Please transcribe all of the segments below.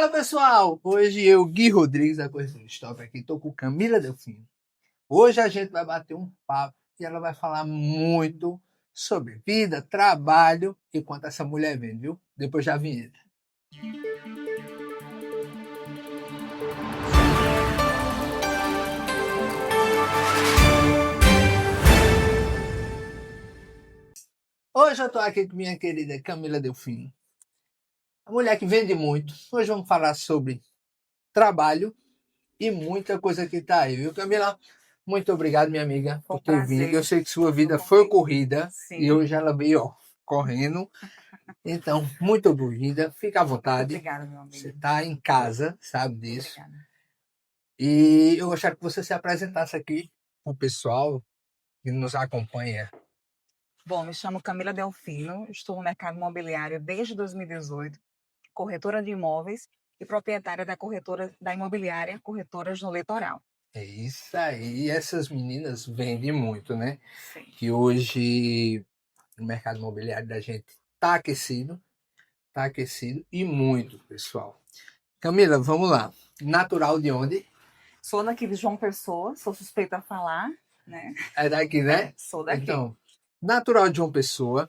Fala pessoal, hoje eu, Gui Rodrigues, da Coisa do Stop aqui, tô com Camila Delfino. Hoje a gente vai bater um papo e ela vai falar muito sobre vida, trabalho e quanto essa mulher vende, viu? Depois da vinheta. Hoje eu tô aqui com minha querida Camila Delfino, a mulher que vende muito. Hoje vamos falar sobre trabalho e muita coisa que tá aí, viu, Camila? Muito obrigado, minha amiga, Foi por um ter vindo. Eu prazer sei que sua do vida foi convite. corrida e Sim, hoje ela veio, ó, correndo. Então, muito bem-vinda, fica à muito vontade. obrigada, meu Você amigo. está em casa, sabe Muito disso. obrigada. E eu gostaria que você se apresentasse aqui para o pessoal que nos acompanha. Bom, me chamo Camila Delfino, estou no mercado imobiliário desde 2018, corretora de imóveis e proprietária da corretora da imobiliária Corretoras no Litoral. É isso aí, essas meninas vendem muito, né? Sim. Que hoje o mercado imobiliário da gente tá aquecido e muito, pessoal. Camila, vamos lá. Natural de onde? Sou daqui de João Pessoa, sou suspeita a falar, né? É daqui, né? Sou daqui. Então, natural de João Pessoa.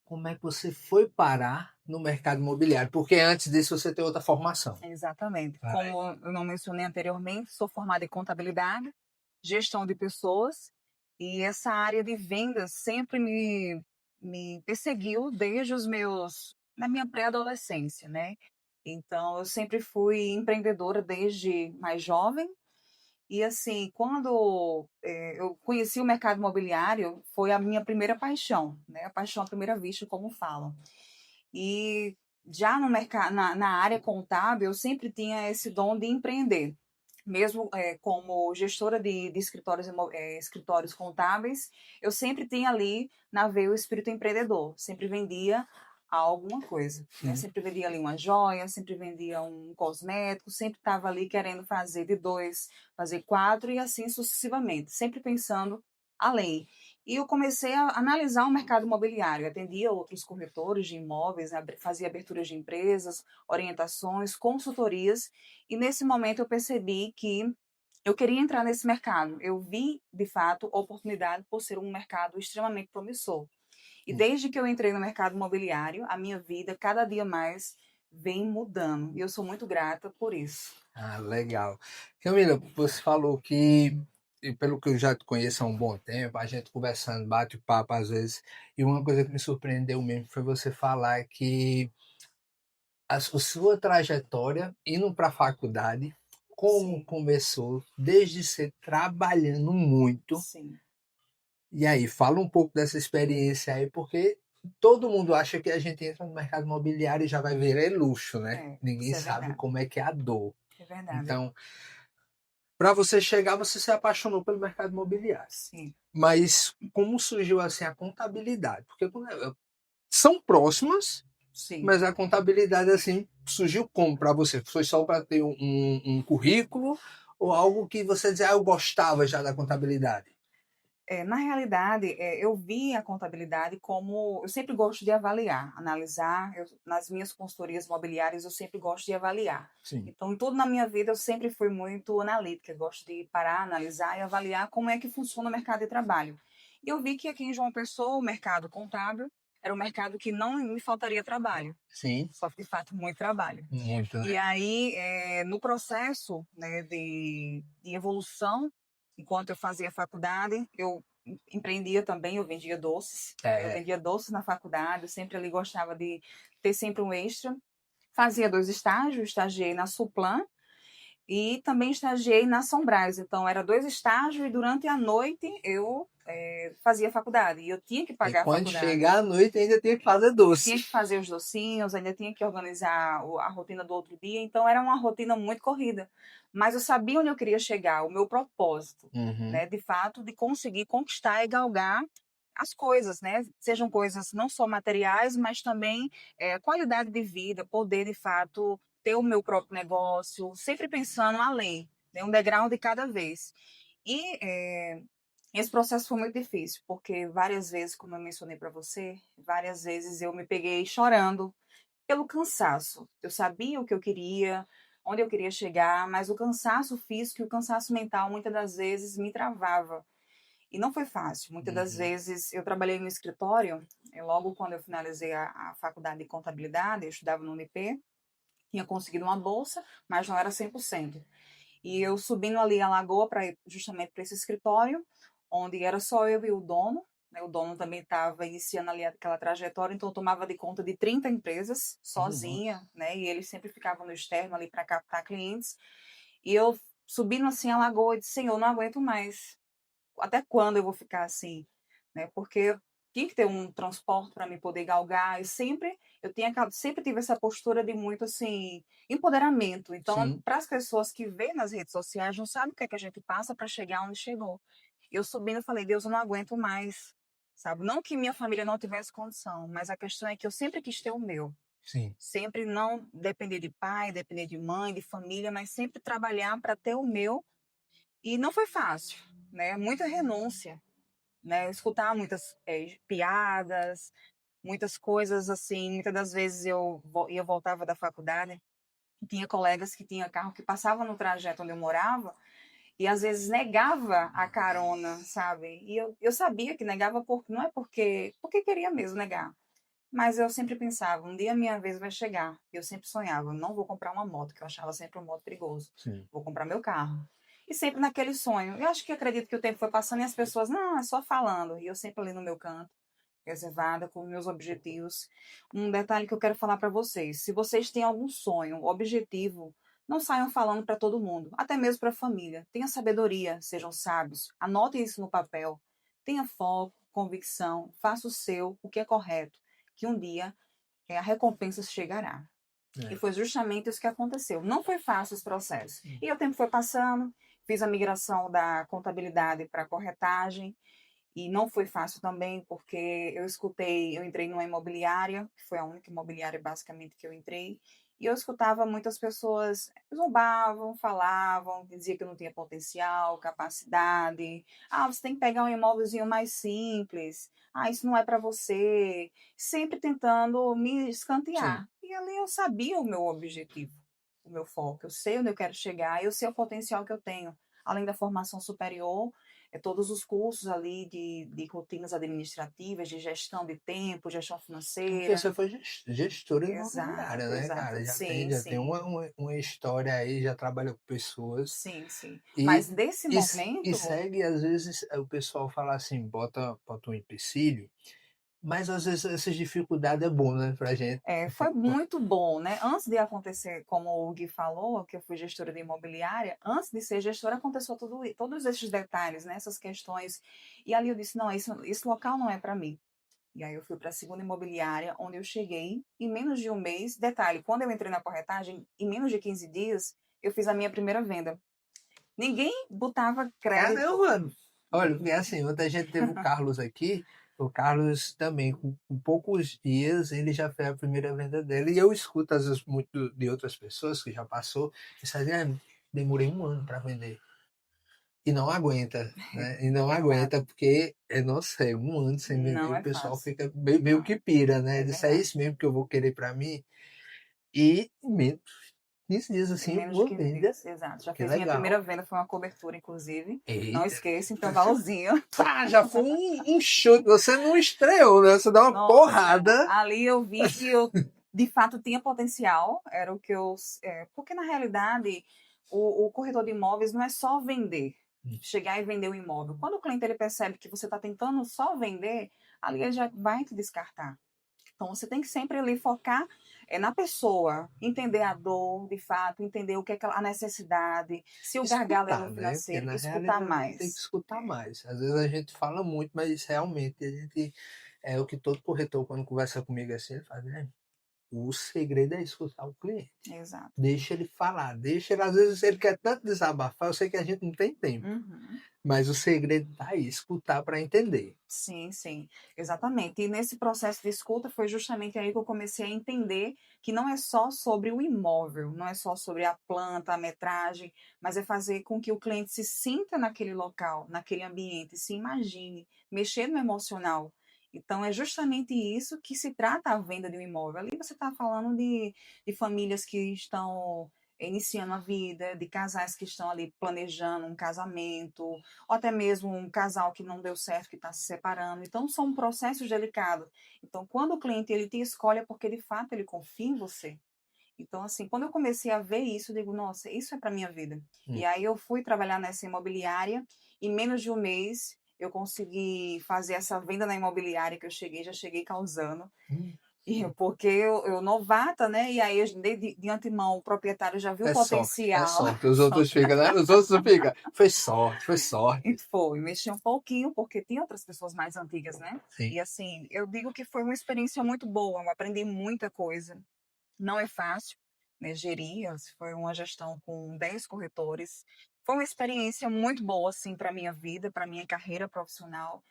Como é que você foi parar no mercado imobiliário? Porque antes disso você tem outra formação. Exatamente. Vai. Como eu não mencionei anteriormente, sou formada em contabilidade, gestão de pessoas, e essa área de vendas sempre me perseguiu desde na minha pré-adolescência, né? Então, eu sempre fui empreendedora desde mais jovem. E assim, quando eu conheci o mercado imobiliário, foi a minha primeira paixão, né? A paixão à primeira vista, como falam. E já no mercado, na área contábil, eu sempre tinha esse dom de empreender. Mesmo como gestora de escritórios, escritórios contábeis, eu sempre tinha ali na veia o espírito empreendedor. Sempre vendia alguma coisa, né? Sempre vendia ali uma joia, sempre vendia um cosmético, sempre estava ali querendo fazer de dois, fazer quatro e assim sucessivamente, sempre pensando além. E eu comecei a analisar o mercado imobiliário, atendia outros corretores de imóveis, fazia aberturas de empresas, orientações, consultorias, e nesse momento eu percebi que eu queria entrar nesse mercado. Eu vi, de fato, oportunidade por ser um mercado extremamente promissor. E desde que eu entrei no mercado imobiliário, a minha vida cada dia mais vem mudando. E eu sou muito grata por isso. Ah, legal. Camila, você falou que, e pelo que eu já te conheço há um bom tempo, a gente conversando, bate papo às vezes, e uma coisa que me surpreendeu mesmo foi você falar que a sua trajetória indo para a faculdade, como Sim, começou, desde ser trabalhando muito. sim. E aí, fala um pouco dessa experiência aí, porque todo mundo acha que a gente entra no mercado imobiliário e já vai ver luxo, né? Ninguém Isso é sabe verdade. como é que é a dor. É verdade. Então, para você chegar, você se apaixonou pelo mercado imobiliário. Sim, Mas como surgiu assim a contabilidade? Porque são próximas, sim. mas a contabilidade assim surgiu como para você? Foi só para ter um currículo ou algo que você dizia, ah, eu gostava já da contabilidade? Na realidade, eu vi a contabilidade como. Eu sempre gosto de avaliar, analisar. Nas minhas consultorias imobiliárias, eu sempre gosto de avaliar. Sim. Então, em tudo na minha vida, eu sempre fui muito analítica. Gosto de parar, analisar e avaliar como é que funciona o mercado de trabalho. E eu vi que aqui em João Pessoa, o mercado contábil era um mercado que não me faltaria trabalho. Sim. Só que, de fato, muito trabalho. Muito, né? E aí, no processo, né, de evolução, enquanto eu fazia faculdade, eu empreendia também, eu vendia doces. Eu É, vendia doces na faculdade, eu sempre ali gostava de ter sempre um extra. Fazia 2 estágios, estagiei na Suplan e também estagiei na Sombras. Então, era 2 estágios e durante a noite eu fazia faculdade. E eu tinha que e pagar a quando faculdade. chegar à noite ainda tem que fazer doce. Tinha que fazer os docinhos, ainda tinha que organizar a rotina do outro dia, então era uma rotina muito corrida. Mas eu sabia onde eu queria chegar, o meu propósito, Uhum. né? De fato, de conseguir conquistar e galgar as coisas, né? Sejam coisas não só materiais, mas também qualidade de vida, poder de fato ter o meu próprio negócio, sempre pensando além, né? Um degrau de cada vez. E esse processo foi muito difícil, porque várias vezes, como eu mencionei para você, várias vezes eu me peguei chorando, Pelo cansaço. Eu sabia o que eu queria, onde eu queria chegar, mas o cansaço físico e o cansaço mental muitas das vezes me travava. E não foi fácil. Muitas das Uhum. vezes eu trabalhei no escritório, logo quando eu finalizei a faculdade de contabilidade, eu estudava no UNP, tinha conseguido uma bolsa, mas não era 100%. E eu subindo ali a lagoa para ir justamente para esse escritório, onde era só eu e o dono, né? O dono também estava iniciando ali aquela trajetória, então eu tomava de conta de 30 empresas sozinha, Nossa. né? E eles sempre ficavam no externo ali para captar clientes. E eu subindo assim a lagoa, eu disse, Senhor, não aguento mais. Até quando eu vou ficar assim? Né? Porque tinha que ter um transporte para me poder galgar, e sempre sempre tive essa postura de muito assim empoderamento. Então, Sim, para as pessoas que veem nas redes sociais, não sabem o que é que a gente passa para chegar onde chegou. Eu subindo, eu falei, Deus, eu não aguento mais, sabe? Não que minha família não tivesse condição, mas a questão é que eu sempre quis ter o meu. sim, Sempre não depender de pai, depender de mãe, de família, mas sempre trabalhar para ter o meu. E não foi fácil, né? Muita renúncia, né? Escutar muitas piadas, muitas coisas assim. Muitas das vezes eu voltava da faculdade, e tinha colegas que tinham carro que passavam no trajeto onde eu morava e às vezes negava a carona, sabe? E eu sabia que negava não é porque queria mesmo negar. Mas eu sempre pensava, um dia a minha vez vai chegar. Eu sempre sonhava, não vou comprar uma moto, que eu achava sempre um moto perigoso. sim. Vou comprar meu carro. E sempre naquele sonho. Eu acho que acredito que o tempo foi passando e as pessoas, não, é só falando. E eu sempre ali no meu canto, reservada, com meus objetivos. Um detalhe que eu quero falar para vocês: se vocês têm algum sonho, objetivo, não saiam falando para todo mundo, até mesmo para a família. Tenha sabedoria, sejam sábios, anotem isso no papel. Tenha foco, convicção, faça o seu, o que é correto, que um dia a recompensa chegará. E É. foi justamente isso que aconteceu. Não foi fácil esse processo. Hum. E o tempo foi passando, fiz a migração da contabilidade para a corretagem, e não foi fácil também, porque eu entrei numa imobiliária, que foi a única imobiliária basicamente que eu entrei, e eu escutava muitas pessoas zombavam, falavam, diziam que eu não tinha potencial, capacidade. Ah, você tem que pegar um imóvelzinho mais simples. Ah, isso não é para você. Sempre tentando me Sim. escantear. E ali eu sabia o meu objetivo, o meu foco. Eu sei onde eu quero chegar, eu sei o potencial que eu tenho. Além da formação superior, todos os cursos ali de rotinas administrativas, de gestão de tempo, gestão Porque financeira. você foi gestora imobiliária, Exato, né, exato. cara? Sim, Já tem sim. uma história aí, já trabalha com pessoas Sim, sim. e, Mas desse e momento, segue, às vezes, o pessoal fala assim, bota um empecilho, mas às vezes essas dificuldades é bom, né, pra gente. foi muito bom, né? Antes de acontecer, como o Gui falou, que eu fui gestora de imobiliária, antes de ser gestora, aconteceu todos esses detalhes, né? Essas questões. E ali eu disse, não, esse local não é para mim. E aí eu fui para a segunda imobiliária, onde eu cheguei em menos de um mês. Detalhe, quando eu entrei na corretagem, em menos de 15 dias, eu fiz a minha primeira venda. Ninguém botava crédito. Caramba! Olha, porque assim, ontem a gente teve o Carlos aqui, o Carlos também, com poucos dias, ele já fez a primeira venda dele, e eu escuto às vezes muito de outras pessoas que já passou, e dizem, ah, demorei um ano para vender. E não aguenta, né? E não Exato. aguenta porque, não sei, um ano sem vender, Não o é pessoal fácil. fica meio Não, que pira, né? é Isso é verdade. isso mesmo que eu vou querer para mim. E em menos 15 dias Em assim, menos de uma 15 venda, dias, exato. Já que fiz minha primeira legal. venda, foi uma cobertura, inclusive. Não Eita, esqueça, intervalozinho. pá, já foi um chute. Você não estreou, né? Você dá uma Nossa, porrada. ali eu vi que eu, de fato, tinha potencial. Era o que eu. Porque, na realidade, o corretor de imóveis não é só vender, chegar e vender o imóvel. Quando o cliente ele percebe que você está tentando só vender, ali ele já vai te descartar. Então, você tem que sempre ali focar na pessoa, entender a dor, de fato, entender o que é a necessidade, se o gargalo é no Escutar, né? Porque financeiro, na escutar realidade tem que mais. escutar É, mais. Às vezes a gente fala muito, mas realmente a gente. É o que todo corretor, quando conversa comigo assim, ele fala, né? O segredo é escutar o cliente. exato. Deixa ele falar, deixa ele, às vezes ele quer tanto desabafar, eu sei que a gente não tem tempo, Uhum. mas o segredo tá aí, escutar para entender. Sim, sim, exatamente. E nesse processo de escuta foi justamente aí que eu comecei a entender que não é só sobre o imóvel, não é só sobre a planta, a metragem, mas é fazer com que o cliente se sinta naquele local, naquele ambiente, se imagine, mexer no emocional. Então, é justamente isso que se trata a venda de um imóvel. Ali você está falando de famílias que estão iniciando a vida, de casais que estão ali planejando um casamento, ou até mesmo um casal que não deu certo, que está se separando. Então, são processos delicados. Então, quando o cliente ele te escolhe é porque, de fato, ele confia em você. Então, assim, quando eu comecei a ver isso, eu digo, nossa, isso é para minha vida. E Hum. aí eu fui trabalhar nessa imobiliária, em menos de um mês eu consegui fazer essa venda na imobiliária que eu cheguei, já cheguei causando. Hum. Porque eu novata, né? E aí, de antemão, o proprietário já viu o É sorte, é potencial. sorte. Os Só outros ficam, né? Os outros ficam. Foi sorte, foi e sorte. foi, mexi um pouquinho, porque tem outras pessoas mais antigas, né? Sim. E assim, eu digo que foi uma experiência muito boa, eu aprendi muita coisa. Não é fácil, né, gerir, foi uma gestão com 10 corretores. Foi uma experiência muito boa, assim, para minha vida, para minha carreira profissional.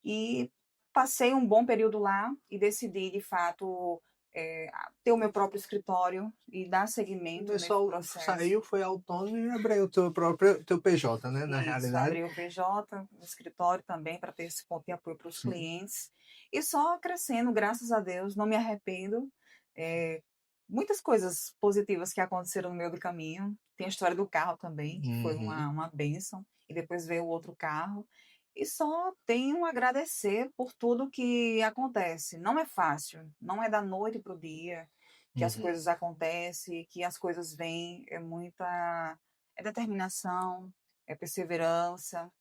E passei um bom período lá e decidi, de fato, ter o meu próprio escritório e dar O seguimento nesse pessoal processo. saiu, foi autônomo e abriu o teu próprio teu PJ, né? Na Isso, realidade. abri o PJ, o escritório também, para ter esse ponto de apoio para os Sim. clientes. E só crescendo, graças a Deus, não me arrependo. Muitas coisas positivas que aconteceram no meio do caminho. Tem a história do carro também, que foi Uhum. uma bênção. E depois veio o outro carro. E só tenho a agradecer por tudo que acontece. Não é fácil, não é da noite para o dia que as Uhum. coisas acontecem, que as coisas vêm. É determinação, é perseverança,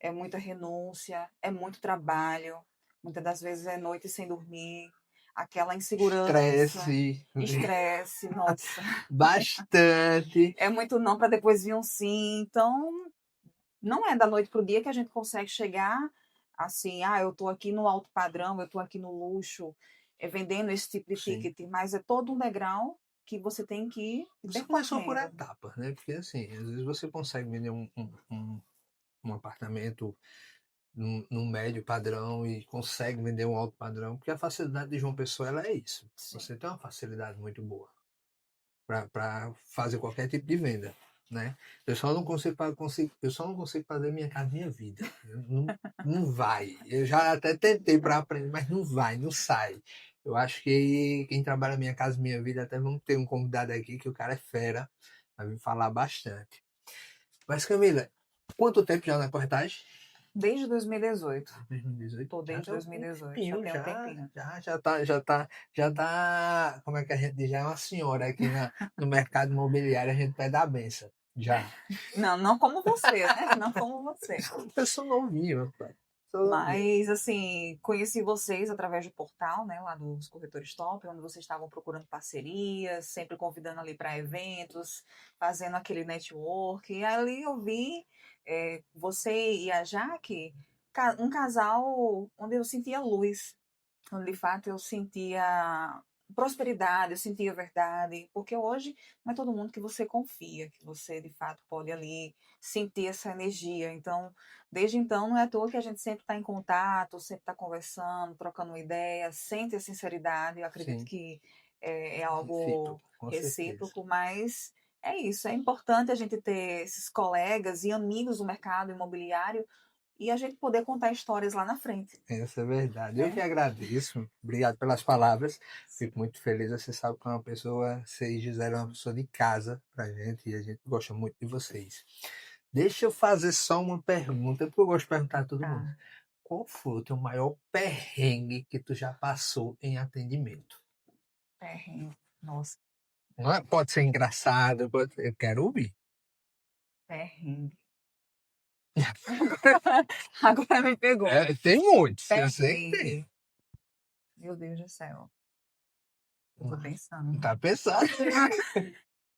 é muita renúncia, é muito trabalho. Muitas das vezes é noite sem dormir, aquela insegurança, Estresse. estresse, nossa. Bastante. É muito não para depois vir um sim. Então, não é da noite para o dia que a gente consegue chegar assim, eu estou aqui no alto padrão, eu estou aqui no luxo, vendendo esse tipo de Sim. ticket, mas é todo um degrau que você tem que ir Você começou por percorrendo. etapas, né? Porque assim, às vezes você consegue vender um apartamento num médio padrão e consegue vender um alto padrão, porque a facilidade de João Pessoa ela é isso. Sim. Você tem uma facilidade muito boa para fazer qualquer tipo de venda, né? Eu só não eu só não consigo fazer minha casa minha vida. Não vai. Eu já até tentei para aprender, mas não vai, não sai. Eu acho que quem trabalha minha casa minha vida, até vamos ter um convidado aqui que o cara é fera, vai me falar bastante. Mas Camila, quanto tempo já na corretagem? Desde 2018. 2018, Tô já desde tem um 2018, já tempinho, tem um tempinho. como é que a gente diz? Já é uma senhora aqui no mercado imobiliário, a gente pede a benção. Já. Não, não como você, né? Não como você. Eu sou novinho, rapaz. Sou novinho. Mas, assim, conheci vocês através do portal, né, lá dos Corretores Top, onde vocês estavam procurando parcerias, sempre convidando ali para eventos, fazendo aquele network. E ali eu vi você e a Jaque, um casal onde eu sentia luz, onde de fato eu sentia prosperidade, eu sentia verdade, porque hoje não é todo mundo que você confia, que você de fato pode ali sentir essa energia. Então, desde então, não é à toa que a gente sempre está em contato, sempre está conversando, trocando uma ideia, sente a sinceridade. Eu acredito Sim, que é é algo recíproco, com certeza. recíproco, mas é isso. É importante a gente ter esses colegas e amigos do mercado imobiliário e a gente poder contar histórias lá na frente, Essa é verdade. Eu que né? agradeço. Obrigado pelas palavras. Fico muito feliz. Você sabe que é uma pessoa, vocês Gisele, é uma pessoa de casa pra gente e a gente gosta muito de vocês. Deixa eu fazer só uma pergunta, porque eu gosto de perguntar a todo mundo. Tá. Qual foi o teu maior perrengue que tu já passou em atendimento? Perrengue. Nossa, Não é? Pode ser engraçado, eu quero ouvir. perrengue. Agora me pegou. É, tem muitos, eu sei que tem. Perrengue. Meu Deus do céu. Eu tô Não pensando. tá pensando?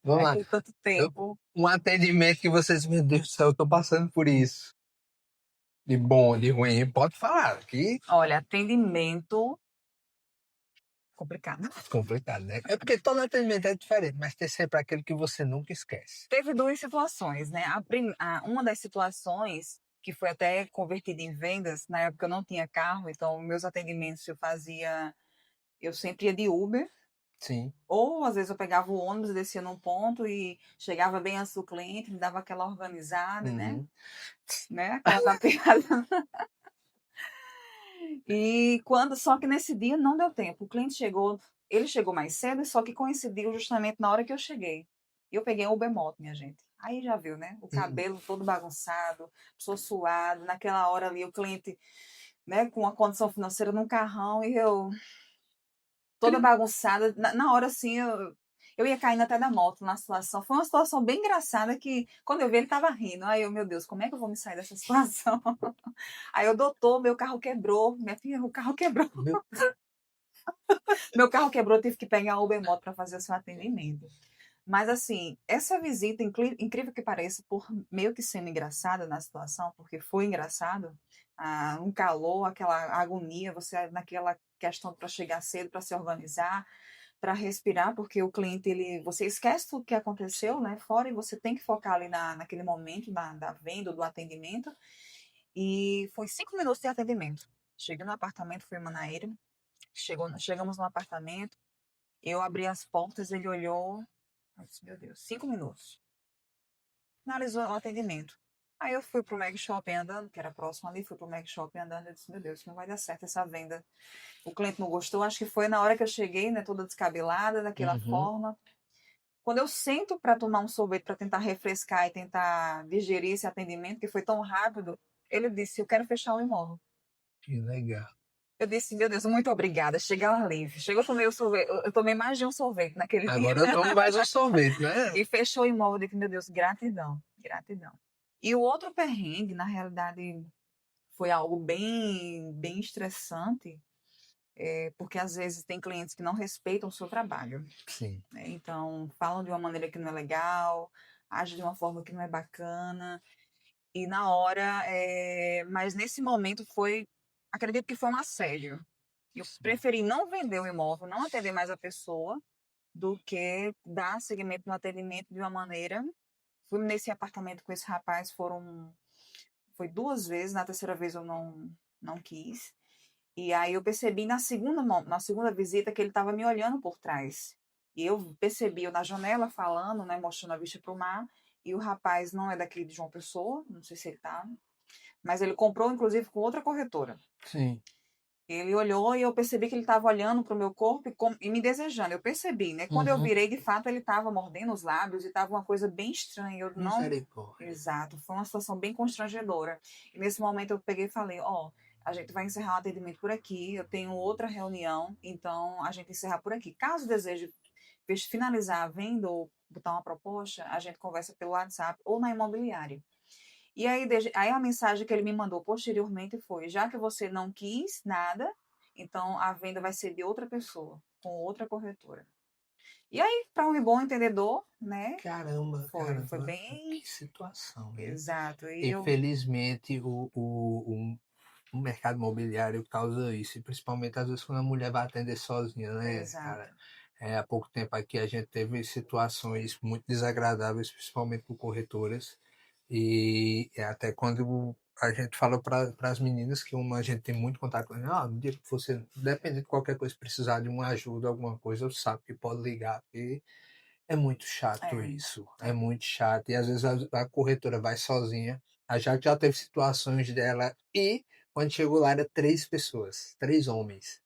Vamos É lá. que tanto tempo. Um atendimento que vocês, meu Deus do céu, eu tô passando por isso. De bom, de ruim, pode falar, que Olha, atendimento complicado. é complicado, né? É porque todo atendimento é diferente, mas tem sempre aquele que você nunca esquece. Teve duas situações, né? Uma das situações, que foi até convertida em vendas, na época eu não tinha carro, então meus atendimentos eu sempre ia de Uber, Sim. ou às vezes eu pegava o ônibus e descia num ponto e chegava bem antes do cliente, me dava aquela organizada, né? Uhum. Aquela piada. E só que nesse dia não deu tempo. O cliente chegou, ele chegou mais cedo, só que coincidiu justamente na hora que eu cheguei. E eu peguei um Uber Moto, minha gente. Aí já viu, né? O Hum, cabelo todo bagunçado, pessoa suado, naquela hora ali o cliente, né, com a condição financeira num carrão e eu toda bagunçada. Na hora assim, eu ia caindo até da moto na situação. Foi uma situação bem engraçada que quando eu vi ele tava rindo. Aí eu, meu Deus, como é que eu vou me sair dessa situação? Aí eu, doutor, meu carro quebrou. Minha filha, o carro quebrou. meu, Meu carro quebrou, eu tive que pegar a Uber Moto para fazer o seu atendimento. Mas, assim, essa visita, incrível que pareça, por meio que sendo engraçada na situação, porque foi engraçado, um calor, aquela agonia, você naquela questão para chegar cedo, para se organizar, para respirar, porque o cliente, você esquece tudo que aconteceu, né, fora, e você tem que focar ali naquele momento da venda, do atendimento. E foi 5 minutos de atendimento. Cheguei no apartamento, fui Manaíra, chegamos no apartamento, eu abri as portas, ele olhou, eu disse, meu Deus, 5 minutos. Finalizou o atendimento. Aí eu fui pro Mag Shopping andando, que era próximo ali, fui pro Mag Shopping andando, eu disse, meu Deus, não vai dar certo essa venda. O cliente não gostou, acho que foi na hora que eu cheguei, né, toda descabelada, daquela uhum. forma. Quando eu sento para tomar um sorvete, para tentar refrescar e tentar digerir esse atendimento, que foi tão rápido, ele disse, eu quero fechar o imóvel. Que legal. Eu disse, meu Deus, muito obrigada. Chega lá livre. Chegou, eu tomei o sorvete. Eu tomei mais de um sorvete naquele dia. Agora eu tomo mais um sorvete, né? E fechou o imóvel. Eu disse, meu Deus, gratidão, gratidão. E o outro perrengue, na realidade, foi algo bem, bem estressante, porque às vezes tem clientes que não respeitam o seu trabalho, Sim. né? Então, falam de uma maneira que não é legal, agem de uma forma que não é bacana. E na hora, mas nesse momento acredito que foi um assédio. Eu Sim. preferi não vender o imóvel, não atender mais a pessoa, do que dar seguimento no atendimento de uma maneira. Fui nesse apartamento com esse rapaz, foi 2 vezes, na terceira vez eu não quis. E aí eu percebi na segunda visita que ele estava me olhando por trás. E eu percebi, eu na janela falando, né, mostrando a vista para o mar, e o rapaz não é daqui de João Pessoa, não sei se ele tá, mas ele comprou inclusive com outra corretora. Sim. Ele olhou e eu percebi que ele estava olhando para o meu corpo e me desejando. Eu percebi, né? Quando eu Uhum. virei, de fato, ele estava mordendo os lábios e estava uma coisa bem estranha. Eu não. Misericórdia. Exato, foi uma situação bem constrangedora. E nesse momento eu peguei e falei: Ó, a gente vai encerrar o atendimento por aqui. Eu tenho outra reunião, então a gente encerra por aqui. Caso deseje finalizar a venda ou botar uma proposta, a gente conversa pelo WhatsApp ou na imobiliária. E aí a mensagem que ele me mandou posteriormente foi: já que você não quis nada, então a venda vai ser de outra pessoa, com outra corretora. E aí, para um bom entendedor, né? Caramba, Foi caramba, bem que situação, hein? exato. E eu, Infelizmente, o mercado imobiliário causa isso, e principalmente às vezes quando a mulher vai atender sozinha, né, exato. cara? Há pouco tempo aqui a gente teve situações muito desagradáveis, principalmente com corretoras, e até quando a gente fala para as meninas que a gente tem muito contato com elas, no dia que você, dependendo de qualquer coisa, precisar de uma ajuda, alguma coisa, sabe que pode ligar, porque é muito chato É, isso, é é, muito chato. E às vezes a corretora vai sozinha. A Jaque já teve situações dela e quando chegou lá era 3 pessoas, 3 homens.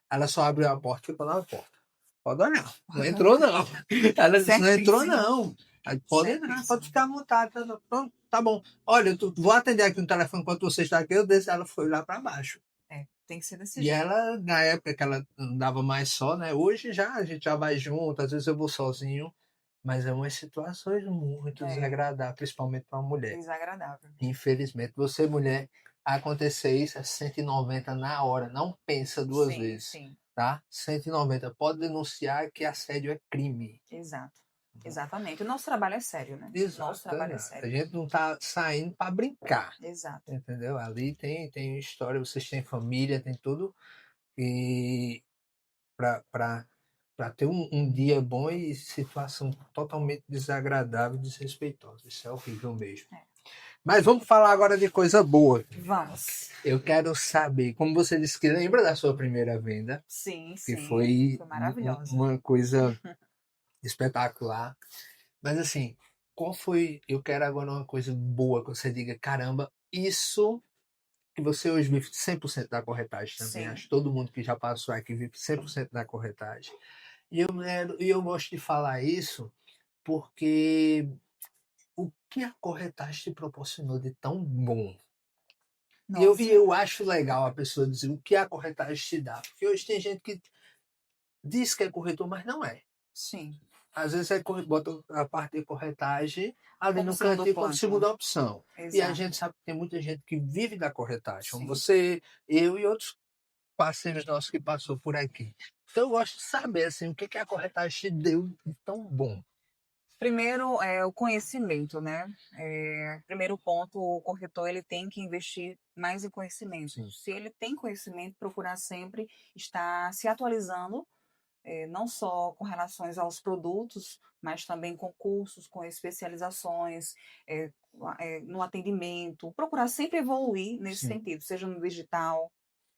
Ela só abriu a porta e ficou na porta. Pode olhar, não entrou não. Ela disse, não entrou certíssimo, não. Aí, pode entrar, pode certíssimo. ficar à vontade. Pronto, tá bom. Olha, vou atender aqui no telefone enquanto você está aqui. Eu desço, ela foi lá para baixo. Tem que ser desse E jeito. ela, na época que ela andava mais só, né? Hoje já a gente já vai junto, às vezes eu vou sozinho, mas é umas situações muito É, desagradáveis, principalmente para uma mulher. desagradável. Infelizmente, você, mulher, acontecer isso é 190 na hora, não pensa duas Sim, vezes, sim, tá? 190, pode denunciar que assédio é crime. exato. Exatamente. O nosso trabalho é sério, né? Nosso Exato, trabalho é exato. A sério. gente não tá saindo para brincar, Exato. entendeu? Ali tem história, vocês têm família, tem tudo, e para ter um dia bom e situação totalmente desagradável e desrespeitosa. Isso é horrível mesmo. É. Mas vamos falar agora de coisa boa. Vamos. Eu quero saber, como você disse que lembra da sua primeira venda, Sim, que sim. foi Foi maravilhosa. uma coisa espetacular. Mas assim, qual foi? Eu quero agora uma coisa boa que você diga, caramba, isso que você hoje vive 100% da corretagem também. Acho Sim. que todo mundo que já passou aqui vive 100% da corretagem. E eu gosto de falar isso porque o que a corretagem te proporcionou de tão bom? Nossa, Eu acho legal a pessoa dizer o que a corretagem te dá. Porque hoje tem gente que diz que é corretor, mas não é. sim. Às vezes bota a parte de corretagem ali Como no segundo cantinho como plano. segunda opção. E a Exato. gente sabe que tem muita gente que vive da corretagem, como Sim. você, eu e outros parceiros nossos que passou por aqui. Então eu gosto de saber assim, o que, que a corretagem te deu de tão bom. Primeiro é o conhecimento, né? Primeiro ponto, o corretor ele tem que investir mais em conhecimento. Sim, Se ele tem conhecimento, procurar sempre estar se atualizando, não só com relações aos produtos, mas também com cursos, com especializações, no atendimento. Procurar sempre evoluir nesse sim, sentido, seja no digital,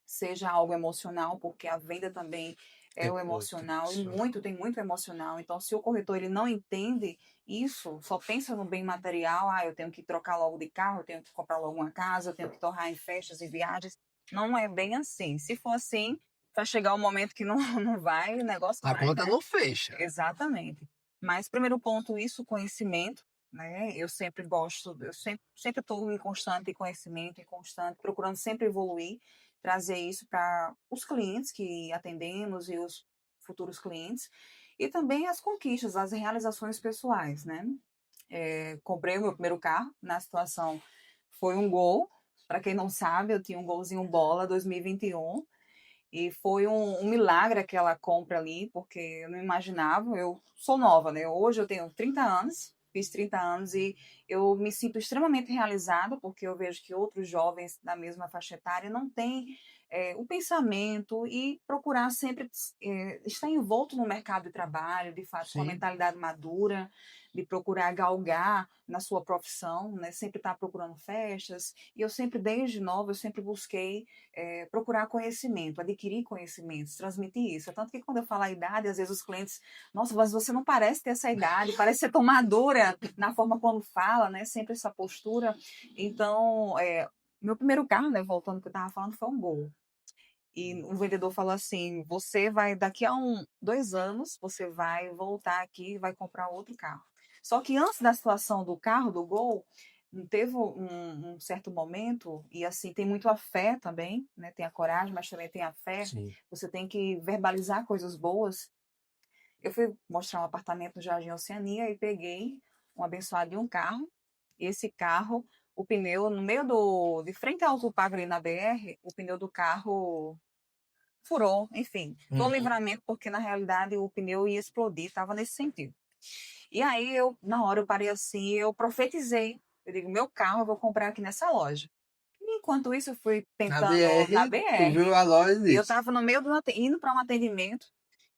seja algo emocional, porque a venda também é é o outro. emocional e muito tem muito emocional. Então, se o corretor ele não entende isso, só pensa no bem material, eu tenho que trocar logo de carro, eu tenho que comprar logo uma casa, eu tenho que torrar em festas e viagens, não é bem assim. Se for assim, vai chegar o momento que não, não vai, o negócio A vai, conta né? não fecha. Exatamente. Mas primeiro ponto, isso, conhecimento, né? Eu sempre gosto, eu sempre estou em constante conhecimento, em constante, procurando sempre evoluir, trazer isso para os clientes que atendemos e os futuros clientes, e também as conquistas, as realizações pessoais, né? Comprei o meu primeiro carro, na situação foi um Gol, para quem não sabe, eu tinha um Golzinho Bola 2021, e foi um milagre aquela compra ali, porque eu não imaginava. Eu sou nova, né? Hoje eu tenho 30 anos, fiz 30 anos e eu me sinto extremamente realizada, porque eu vejo que outros jovens da mesma faixa etária não têm o pensamento e procurar sempre estar envolto no mercado de trabalho, de fato, com a Sim, mentalidade madura, de procurar galgar na sua profissão, né? Sempre estar procurando festas. E eu sempre, desde nova, eu sempre busquei procurar conhecimento, adquirir conhecimentos, transmitir isso. Tanto que quando eu falo a idade, às vezes os clientes, nossa, mas você não parece ter essa idade, parece ser tão madura na forma como fala, né? Sempre essa postura. Então, meu primeiro carro, né, voltando ao que eu estava falando, foi um Gol. E o vendedor falou assim: você vai, daqui a 2 anos, você vai voltar aqui e vai comprar outro carro. Só que antes da situação do carro, do Gol, teve um certo momento, e assim, tem muito a fé também, né? Tem a coragem, mas também tem a fé. sim. Você tem que verbalizar coisas boas. Eu fui mostrar um apartamento no Jardim Oceania e peguei um abençoado de um carro. E esse carro, o pneu, no meio de frente ao Autopago ali na BR, o pneu do carro furou, enfim. Foi um Uhum. livramento porque na realidade o pneu ia explodir, estava nesse sentido. E aí eu, na hora eu parei assim, eu profetizei. Eu digo, meu carro eu vou comprar aqui nessa loja. E enquanto isso eu fui Na tentando na BR, tu viu BR. a loja E eu disso. estava no meio indo para um atendimento.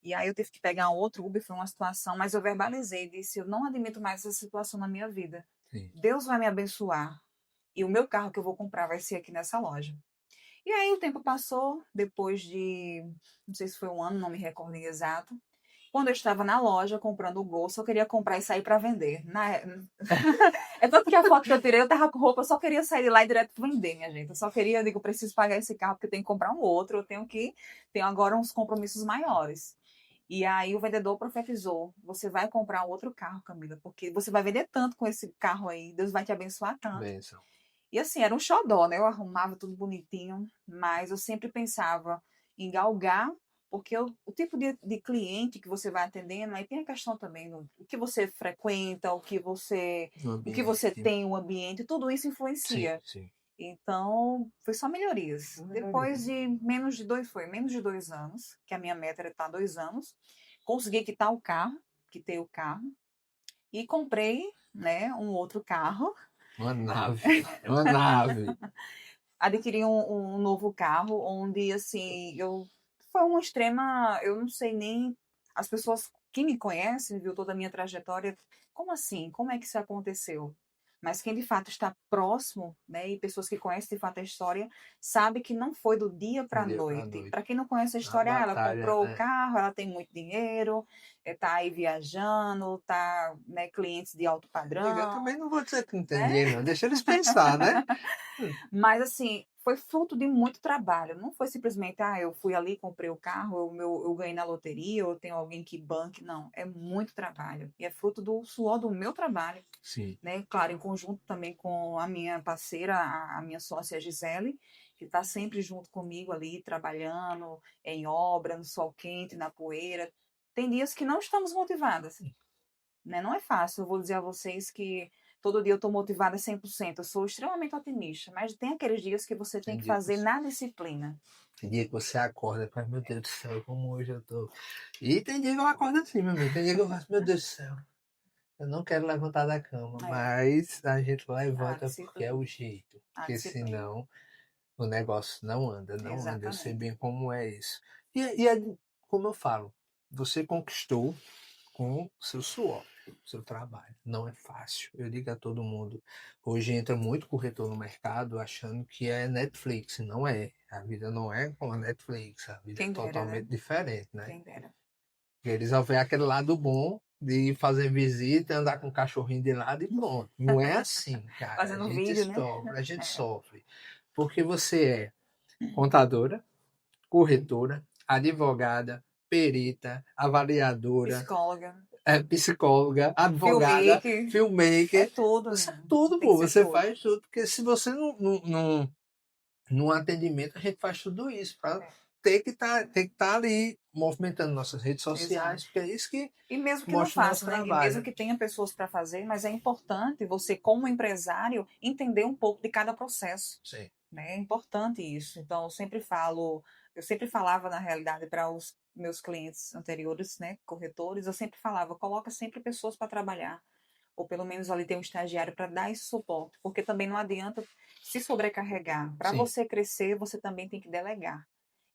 E aí eu tive que pegar um outro Uber, foi uma situação, mas eu verbalizei, disse, eu não admito mais essa situação na minha vida. Sim. Deus vai me abençoar e o meu carro que eu vou comprar vai ser aqui nessa loja. E aí o tempo passou, depois de, não sei se foi um ano, não me recordo exato. Quando eu estava na loja comprando o Gol, só queria comprar e sair para vender. É tanto que a foto que eu tirei, eu tava com roupa, eu só queria sair de lá e direto vender, minha gente. Eu só queria, eu digo, preciso pagar esse carro porque eu tenho que comprar um outro, tenho agora uns compromissos maiores. E aí o vendedor profetizou: você vai comprar um outro carro, Camila, porque você vai vender tanto com esse carro aí, Deus vai te abençoar tanto. Benção. E assim, era um xodó, né? Eu arrumava tudo bonitinho, mas eu sempre pensava em galgar, porque o tipo de cliente que você vai atendendo, aí tem a questão também do o que você frequenta, No o que você ambiente. tem, o ambiente, tudo isso Sim, influencia. sim. Então, foi só melhorias. Uma Depois melhoria. de menos de 2 anos, que a minha meta era estar 2 anos, consegui quitar o carro, quitei o carro, e comprei, né, um outro carro. Uma nave. Uma nave. Adquiri um novo carro, onde, assim, foi uma extrema, eu não sei nem, as pessoas que me conhecem, viu toda a minha trajetória, como assim? Como é que isso aconteceu? Mas quem de fato está próximo, né, e pessoas que conhecem de fato a história, sabe que não foi do dia para Um a dia pra noite. noite. Para quem não conhece a A história, ela batalha, comprou o né? carro, ela tem muito dinheiro, está aí viajando, tá, né, clientes de alto Amiga, eu padrão, também não vou dizer que não tem né? dinheiro, não. Deixa eles pensar, né? Mas assim, foi fruto de muito trabalho, não foi simplesmente: "Ah, eu fui ali, comprei o carro, eu ganhei na loteria, ou tenho alguém que banque", não, é muito trabalho, e é fruto do suor do meu trabalho, Sim. né, claro, em conjunto também com a minha parceira, a minha sócia Gisele, que está sempre junto comigo ali, trabalhando em obra, no sol quente, na poeira. Tem dias que não estamos motivadas, né, não é fácil, eu vou dizer a vocês que todo dia eu estou motivada 100%. Eu sou extremamente otimista, mas tem aqueles dias que você tem Tem que dia que fazer você, na disciplina. tem dia que você acorda e fala, meu Deus do céu, como hoje eu tô. E tem dia que eu acordo assim, meu amigo. Tem dia que eu faço, meu Deus do céu, eu não quero levantar da cama, É, mas a gente a levanta porque é disciplina, o jeito. a Porque disciplina, senão o negócio não anda, não anda. Eu sei exatamente. bem como é isso. E é como eu falo, você conquistou com seu suor, seu trabalho. Não é fácil. Eu digo a todo mundo. Hoje entra muito corretor no mercado achando que é Netflix. Não é. A vida não é como a Netflix. A vida é Quem dera, né? totalmente diferente, né? Quem dera. Eles só vê aquele lado bom de fazer visita, andar com o cachorrinho de lado e pronto. Não é assim, cara. A Fazendo gente vídeo, né? sofre, a gente É. sofre. Porque você é contadora, corretora, advogada, perita, avaliadora, Psicóloga, psicóloga, advogada, filmmaker, é filmmaker. tudo, Você é menino. tudo, Tem que pô. ser Você tudo. faz tudo. Porque se você num atendimento, a gente faz tudo isso para É, ter que estar ali movimentando nossas redes exato. sociais, porque é isso que E mesmo que não mostra o nosso faça, né? E mesmo trabalho. que tenha pessoas para fazer, mas é importante você, como empresário, entender um pouco de cada processo. Sim, Né, é importante isso. Então eu sempre falava na realidade para os meus clientes anteriores, né, corretores, eu sempre falava: "Coloca sempre pessoas para trabalhar, ou pelo menos ali tem um estagiário para dar esse suporte", porque também não adianta se sobrecarregar. Para sim, você crescer, você também tem que delegar.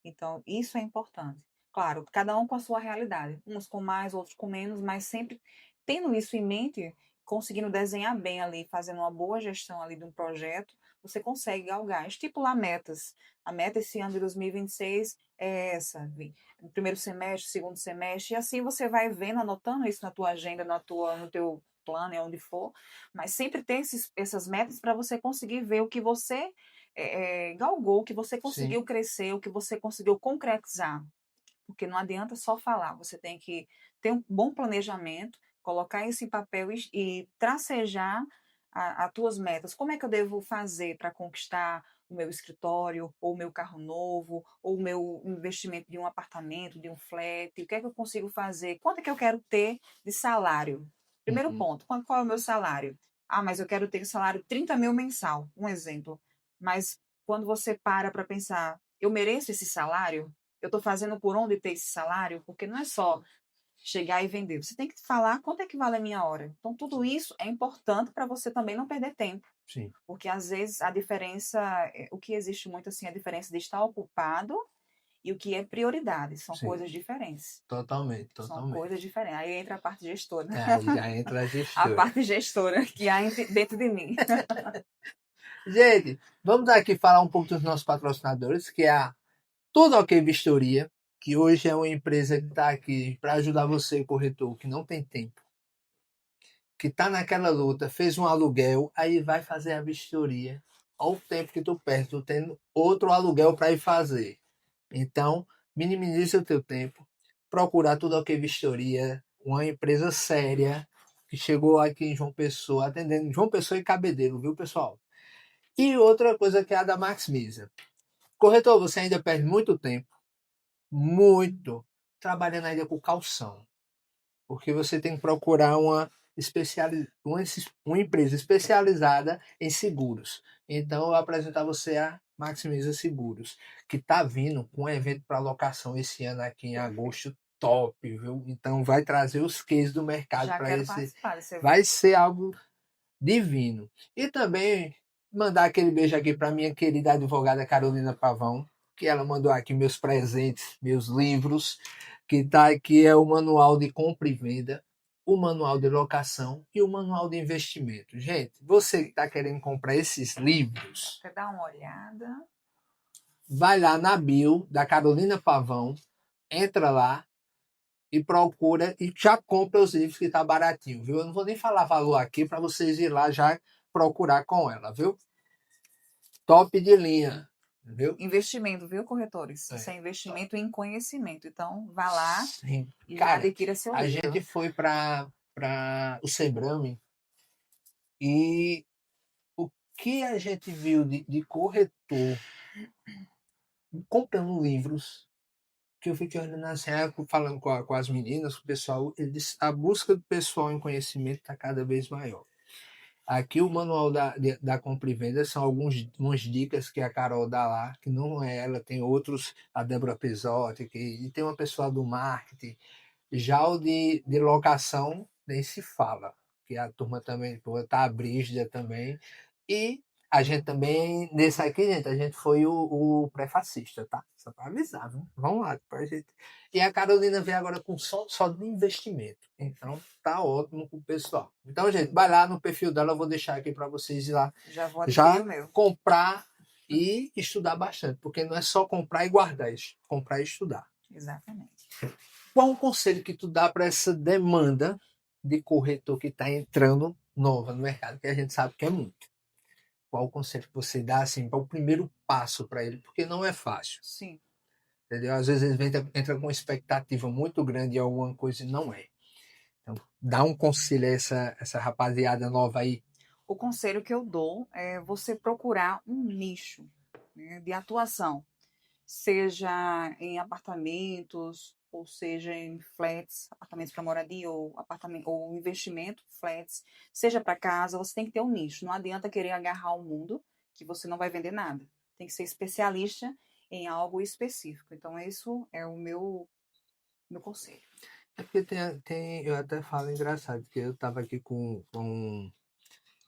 Então, isso é importante. Claro, cada um com a sua realidade, uns com mais, outros com menos, mas sempre tendo isso em mente, conseguindo desenhar bem ali, fazendo uma boa gestão ali de um projeto, você consegue galgar, estipular metas. A meta esse ano de 2026 é essa, no primeiro semestre, segundo semestre, e assim você vai vendo, anotando isso na tua agenda, no teu plano, onde for, mas sempre tem essas metas para você conseguir ver o que você galgou, o que você sim. conseguiu crescer, o que você conseguiu concretizar. Porque não adianta só falar, você tem que ter um bom planejamento, colocar isso em papel e tracejar as tuas metas. Como é que eu devo fazer para conquistar o meu escritório, ou o meu carro novo, ou o meu investimento de um apartamento, de um flat? O que é que eu consigo fazer? Quanto é que eu quero ter de salário? Primeiro Uhum. ponto, qual é o meu salário? Ah, mas eu quero ter salário 30.000 mensal, um exemplo. Mas quando você para pensar, eu mereço esse salário? Eu estou fazendo por onde ter esse salário? Porque não é só chegar e vender. Você tem que falar quanto é que vale a minha hora. Então, tudo isso é importante para você também não perder tempo. Sim, Porque às vezes a diferença, o que existe muito assim, a diferença de estar ocupado e o que é prioridade. São sim. coisas diferentes. Totalmente, São totalmente. coisas diferentes. Aí entra a parte gestora. Aí já entra a A gestora. parte gestora que há dentro de mim. Gente, vamos aqui falar um pouco dos nossos patrocinadores, que é a Tudo Ok Vistoria, que hoje é uma empresa que está aqui para ajudar você, corretor, que não tem tempo, que está naquela luta, fez um aluguel, aí vai fazer a vistoria. Olha o tempo que tu perde, tu tendo outro aluguel para ir fazer. Então, minimize o teu tempo, procurar Tudo Ok Vistoria, uma empresa séria, que chegou aqui em João Pessoa, atendendo João Pessoa e Cabedelo, viu, pessoal? E outra coisa que é a da Maximiza. Corretor, você ainda perde muito tempo, muito, trabalhando ainda com calção, porque você tem que procurar uma empresa especializada em seguros. Então, eu vou apresentar você a Maximiza Seguros, que está vindo com um evento para locação esse ano aqui em Perfeito. agosto, top, viu? Então, vai trazer os cases do mercado Já para quero esse. participar desse Vai evento. ser algo divino. E também mandar aquele beijo aqui para minha querida advogada Carolina Pavão, que ela mandou aqui meus presentes, meus livros, que tá aqui é o manual de compra e venda, o manual de locação e o manual de investimento. Gente, você que está querendo comprar esses livros, Você dá uma olhada. vai lá na bio da Carolina Pavão, entra lá e procura e já compra os livros que tá baratinho, viu? Eu não vou nem falar valor aqui para vocês ir lá já procurar com ela, viu? Top de linha. viu? Investimento, viu, corretores? Isso é É. investimento em conhecimento. Então, vá lá Sim. e já Cara, adquira seu a gente livro. foi para o Sebrame e o que a gente viu de corretor comprando livros, que eu fiquei olhando assim, falando com as meninas, com o pessoal, eles, a busca do pessoal em conhecimento está cada vez maior. Aqui o manual da compra e venda são algumas dicas que a Carol dá lá, que não é ela, tem outros, a Débora Pesotti, e tem uma pessoa do marketing. Já o de locação, nem se fala, que a turma também, pô, tá a Brígida também. E a gente também, nesse aqui, gente, a gente foi o pré-fascista, tá? Só para avisar, viu? Vamos lá, depois a gente. E a Carolina veio agora com só de investimento. Então, tá ótimo com o pessoal. Então, gente, vai lá no perfil dela, eu vou deixar aqui para vocês ir lá Já vou adquirir já o meu. comprar e estudar bastante, porque não é só comprar e guardar, é comprar e estudar. Exatamente. Qual o conselho que tu dá para essa demanda de corretor que está entrando nova no mercado, que a gente sabe que é muito? Qual o conselho que você dá assim, para o primeiro passo para ele? Porque não é fácil, Sim. entendeu? Às vezes ele entra com uma expectativa muito grande em alguma coisa e não é. Então, dá um conselho a essa rapaziada nova aí. O conselho que eu dou é você procurar um nicho, né, de atuação, seja em apartamentos, ou seja em flats, apartamentos para moradia ou apartamento ou investimento, flats, seja para casa, você tem que ter um nicho. Não adianta querer agarrar o mundo, que você não vai vender nada. Tem que ser especialista em algo específico. Então, isso é o meu conselho. É porque eu até falo engraçado, que eu estava aqui com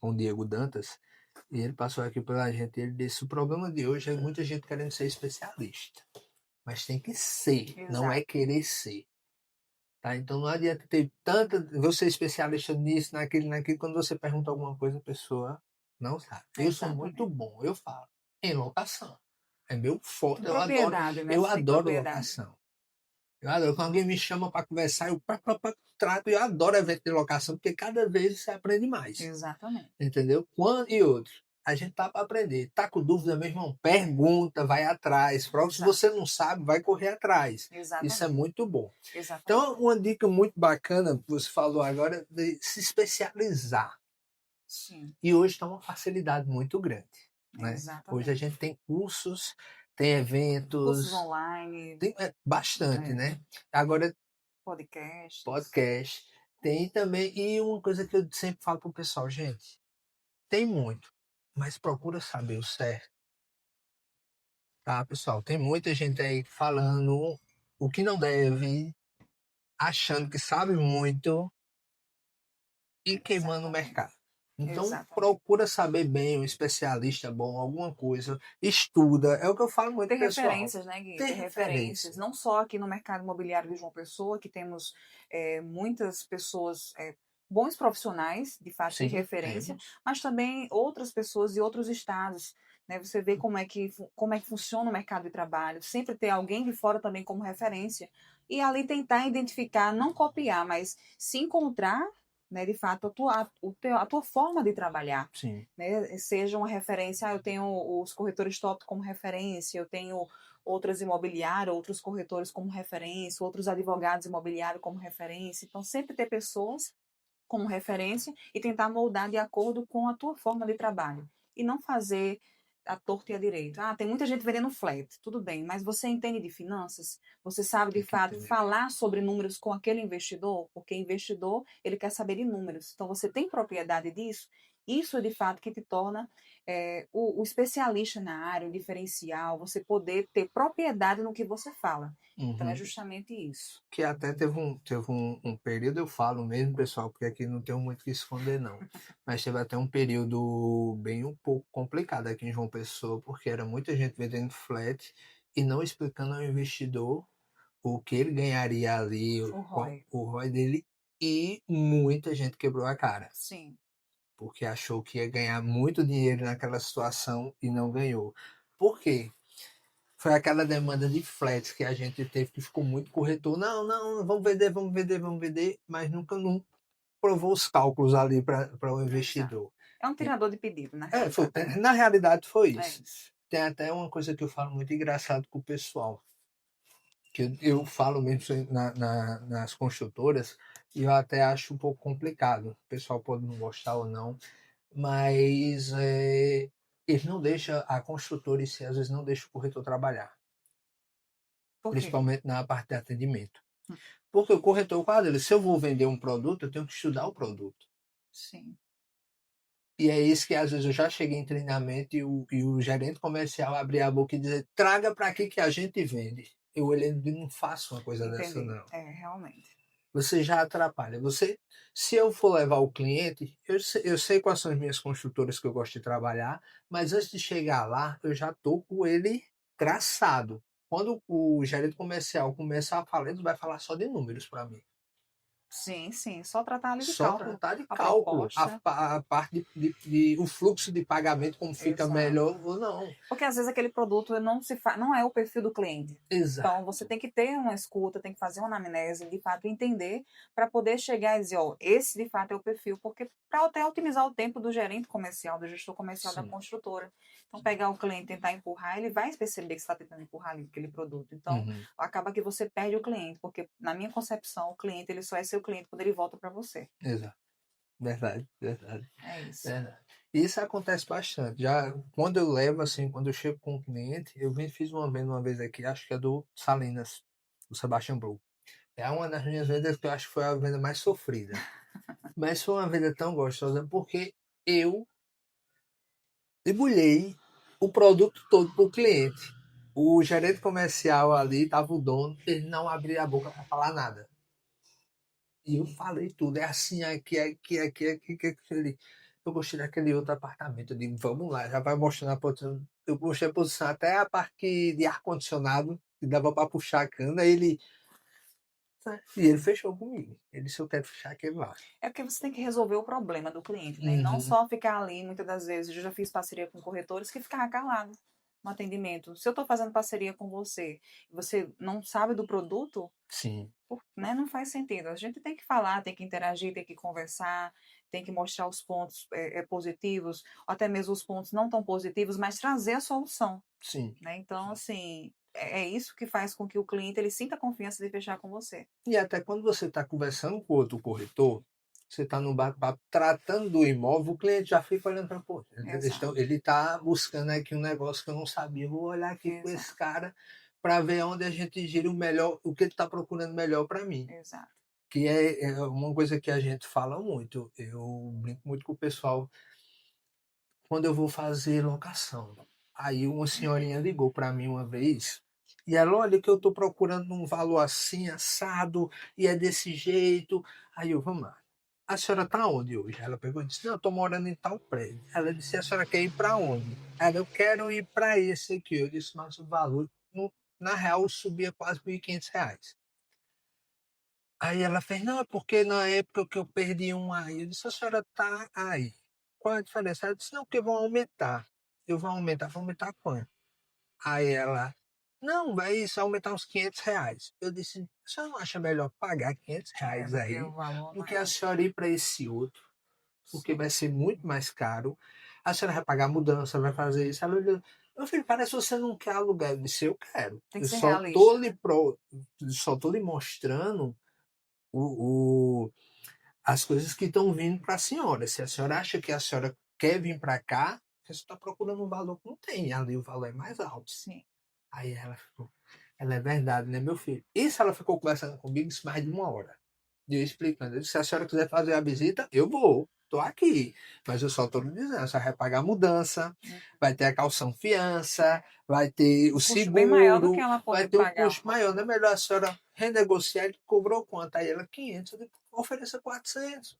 o Diego Dantas, e ele passou aqui pela gente, e ele disse, o problema de hoje é muita gente querendo ser especialista. Mas tem que ser, não é Exato. querer ser. Tá? Então não adianta ter tanta. Você é especialista nisso, naquilo, quando você pergunta alguma coisa, a pessoa não sabe. Eu sou muito Exatamente. bom, eu falo. Em locação. É meu forte, Propriedade, né? eu Você tem adoro propriedade. locação. Eu adoro. Quando alguém me chama para conversar, eu trato, eu adoro evento de locação, porque cada vez você aprende mais. Exatamente. Entendeu? E outro, a gente tá para aprender. Tá com dúvida, meu irmão? Pergunta, vai atrás. Prova, se Exato. você não sabe, vai correr atrás. Isso é Exatamente. muito bom. Exatamente. Então, uma dica muito bacana que você falou agora é de se especializar. Sim, E hoje está uma facilidade muito grande. Né? Hoje a exatamente. gente tem cursos, tem Cursos eventos, online, tem bastante, é, né? Agora, podcasts. podcast, tem também. E uma coisa que eu sempre falo pro pessoal, gente, tem muito, mas procura saber o certo, tá, pessoal? Tem muita gente aí falando o que não deve, achando que sabe muito e queimando o Exatamente. mercado. Então, Exatamente. procura saber bem, um especialista bom, alguma coisa, estuda. É o que eu falo muito Ter pro pessoal. referências, né, Gui? Ter Ter referências. referência. Não só aqui no mercado imobiliário de João Pessoa, que temos muitas pessoas, bons profissionais, de fato, de Sim, referência, temos. mas também outras pessoas de outros estados. Né? Você vê como é que funciona o mercado de trabalho. Sempre ter alguém de fora também como referência. E ali tentar identificar, não copiar, mas se encontrar, né, de fato, a tua forma de trabalhar, Sim. né, seja uma referência. Eu tenho os corretores top como referência, eu tenho outras imobiliárias, outros corretores como referência, outros advogados imobiliários como referência. Então, sempre ter pessoas como referência e tentar moldar de acordo com a tua forma de trabalho. E não fazer a torta e a direito. Ah, tem muita gente vendendo flat, tudo bem, mas você entende de finanças? Você sabe de Tem que fato entender. falar sobre números com aquele investidor? Porque investidor, ele quer saber de números. Então, você tem propriedade disso? Isso é de fato que te torna o especialista na área, o diferencial, você poder ter propriedade no que você fala. Então, é Uhum. justamente isso. Que até teve um período, eu falo mesmo, pessoal, porque aqui não tenho muito o que esconder, não. Mas teve até um período bem um pouco complicado aqui em João Pessoa, porque era muita gente vendendo flat e não explicando ao investidor o que ele ganharia ali, O qual ROI. o ROI dele, e muita gente quebrou a cara, Sim, porque achou que ia ganhar muito dinheiro naquela situação e não ganhou. Por quê? Foi aquela demanda de flats que a gente teve, que ficou muito corretor. Não, não, vamos vender, vamos vender, vamos vender, mas nunca não provou os cálculos ali para o exato. investidor. É um tirador de pedido, na Foi, realidade. na realidade foi É isso. isso. Tem até uma coisa que eu falo muito engraçado com o pessoal, que eu falo mesmo isso nas construtoras, e eu até acho um pouco complicado. O pessoal pode não gostar ou não, mas eles não deixam, a construtora em si, às vezes não deixa o corretor trabalhar, Por quê? principalmente na parte de atendimento. Hum, Porque o corretor, quadro, se eu vou vender um produto, eu tenho que estudar o produto. sim, E é isso que às vezes eu já cheguei em treinamento e o gerente comercial abrir a boca e dizer: traga para aqui que a gente vende. Eu olhei e não faço uma coisa dessa, entendi. não. É, realmente. Você já atrapalha. Se eu for levar o cliente, eu sei quais são as minhas construtoras que eu gosto de trabalhar, mas antes de chegar lá, eu já estou com ele traçado. Quando o gerente comercial começar a falar, ele vai falar só de números para mim. Sim, sim, só tratar ali de Só cálculo. tratar de A cálculo, proposta, a parte o fluxo de pagamento, como fica exato. melhor ou não. Porque às vezes aquele produto não é o perfil do cliente. Então você Exato. tem que ter uma escuta, tem que fazer uma anamnese, de fato entender, para poder chegar e dizer, ó, esse de fato é o perfil, porque para até otimizar o tempo do gerente comercial, do gestor comercial da Sim. construtora. Então pegar o cliente, e tentar empurrar, ele vai perceber que você está tentando empurrar ali aquele produto. Então Uhum. acaba que você perde o cliente, porque na minha concepção, o cliente ele só é seu cliente quando ele volta para você. Exato. Verdade, verdade, É isso. verdade. Isso acontece bastante. Já quando eu levo, assim, quando eu chego com um cliente, fiz uma vez aqui, acho que é do Salinas, do Sebastian Blue. É uma das minhas vendas que eu acho que foi a venda mais sofrida. Mas foi uma venda tão gostosa porque eu debulhei o produto todo para o cliente. O gerente comercial ali, estava o dono, ele não abria a boca para falar nada. E eu falei tudo, é assim, aqui, ali. Eu gostei daquele outro apartamento. Eu digo, vamos lá, já vai mostrando a posição. Eu mostrei a posição até a parte de ar-condicionado, que dava para puxar a cana, e ele fechou comigo. Ele disse, eu quero fechar aquele lá. É porque você tem que resolver o problema do cliente, né? E não Uhum, só ficar ali, muitas das vezes, eu já fiz parceria com corretores que ficavam calados no atendimento. Se eu estou fazendo parceria com você e você não sabe do produto, sim, né, não faz sentido. A gente tem que falar, tem que interagir, tem que conversar, tem que mostrar os pontos positivos, ou até mesmo os pontos não tão positivos, mas trazer a solução, sim. né? Então, assim, é isso que faz com que o cliente ele sinta a confiança de fechar com você. E até quando você está conversando com outro corretor, você está no bate-papo tratando do imóvel, o cliente já fica olhando para, pô, Exato, ele está buscando aqui um negócio que eu não sabia, vou olhar aqui com esse exato, cara para ver onde a gente gira o melhor, o que ele está procurando melhor para mim. exato. Que é uma coisa que a gente fala muito. Eu brinco muito com o pessoal quando eu vou fazer locação. Aí uma senhorinha ligou para mim uma vez e ela, olha que eu estou procurando um valor assim, assado, e é desse jeito. Aí eu, vamos lá. A senhora está onde hoje? Ela pegou e disse, não, eu estou morando em tal prédio. Ela disse, a senhora quer ir para onde? Ela, eu quero ir para esse aqui. Eu disse, mas o valor, na real, subia quase R$ 1.500. Aí ela fez, não, é porque na época que eu perdi um aí, eu disse, a senhora tá aí. Qual é a diferença? Ela disse, não, porque vão aumentar. Eu vou aumentar quanto? Aí ela, não, vai isso aumentar uns R$ 500. Eu disse, a senhora não acha melhor pagar R$ 500 É, porque o aí valor é do que a maior. senhora ir para esse outro? Porque Sim, vai ser muito mais caro. A senhora vai pagar mudança, vai fazer isso. Ela olhou, meu filho, parece que você não quer alugar. Eu disse, eu quero. tem que Eu ser só realista. tô lhe mostrando o as coisas que estão vindo para a senhora. Se a senhora acha que a senhora quer vir para cá, você está procurando um valor que não tem, ali o valor é mais alto. Sim, Aí ela ficou, ela é verdade, né, meu filho? Isso ela ficou conversando comigo isso mais de uma hora. E eu explicando, eu disse, se a senhora quiser fazer a visita, eu vou. Tô aqui, mas eu só estou lhe dizendo, a senhora vai pagar a mudança, hum, vai ter a calção fiança, vai ter o um custo bem maior do que seguro, ela vai poder ter um pagar. custo maior. Não é melhor a senhora renegociar? Ele cobrou quanto? Aí ela, 500. Eu digo, ofereça 400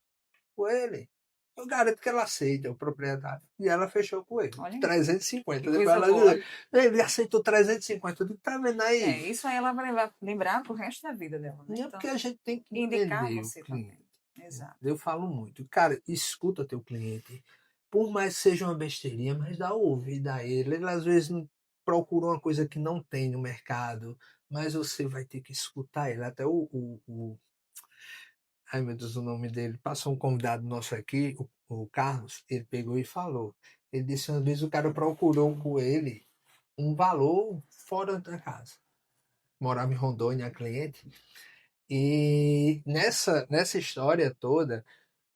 com ele. Eu garanto que ela aceita, o proprietário. E ela fechou com ele. Olha aí, 350. que Depois coisa ela boa. disse, ele aceitou 350. Eu digo, tá vendo É, aí? isso aí ela vai lembrar pro resto da vida dela, né? Não é porque Então, a gente tem que indicar entender o você cliente. também. Exato. Eu falo muito, cara, escuta teu cliente. Por mais que seja uma besteirinha, mas dá ouvido a ele. Ele às vezes não procura uma coisa que não tem no mercado, mas você vai ter que escutar ele. Até ai meu Deus, o nome dele, passou um convidado nosso aqui, o Carlos, ele pegou e falou. Ele disse uma vez o cara procurou com ele um valor fora da casa. Morava em Rondônia, a cliente, e nessa história toda,